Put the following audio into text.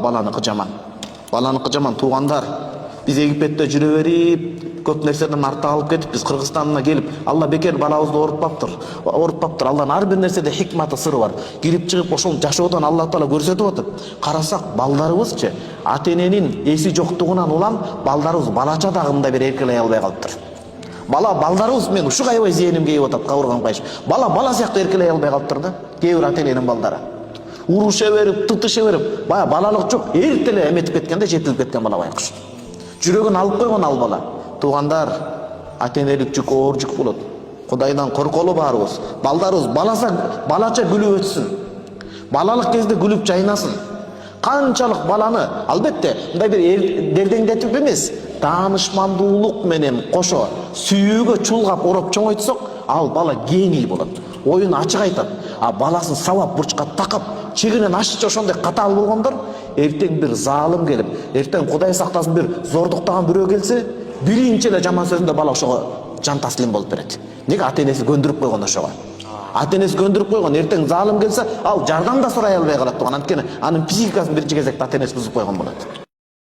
баланыкы жаман. Баланыкы жаман. Туугандар, биз Египетте жүрө берип, көп нерседен артта алып кетип, биз Кыргызстанына келип, Алла бекер балабызды оорутпаптыр. Алланын ар бир нерседе хикматы, сыры бар. Кирип чыгып ошол жашоодон Алла Таала көрсөтүп атат. Карасак, балдарыбызчы ата-эненин эси жоктугунан улам балдарыбыз балача дагында бир эркелей албай калыптыр. Балдарыбыз, мен ушуга аябай зээнимге келип атат, кабыргам кайшып. Бала сыяктуу эркелей албай калыптыр да. Кээ бир ата-эненин балдары уруша берип, тытыша берип, баягы балалык жок, эртеле эметип кеткенде, жетилип кеткен бала байкуш. Жүрөгүн алып койгон ал бала. Туугандар, ата-энелик жүк оор жүк болот. Кудайдан корколу баарыбыз. Балдарыбыз балача күлүп өтсүн. Балалык кезде күлүп жайнасын. Канчалык баланы, албетте, мындай бир дердеңдетип эмес, таанышмандуулук менен кошо сүйүүгө чулгап ороп чоңойтсок, ал бала гений болот. Оюн ачык айтат. А баласын сабап бурчка такап, чегинен ашча ошондой катаал болгондор, эртең бир залым келип, эртең Кудай сактасын бир зордуктаган бирөө келсе, биринчи эле жаман сөзүндө бала ошого жан таслим болуп берет. Неге? Ата-энеси көндүрүп койгон ошого. Ата-энеси көндүрүп койгон, эртең залым келсе, ал жардам да сурай албай калат. Анткени анын психикасын биринчи кезекте ата-энеси бузуп койгон болот.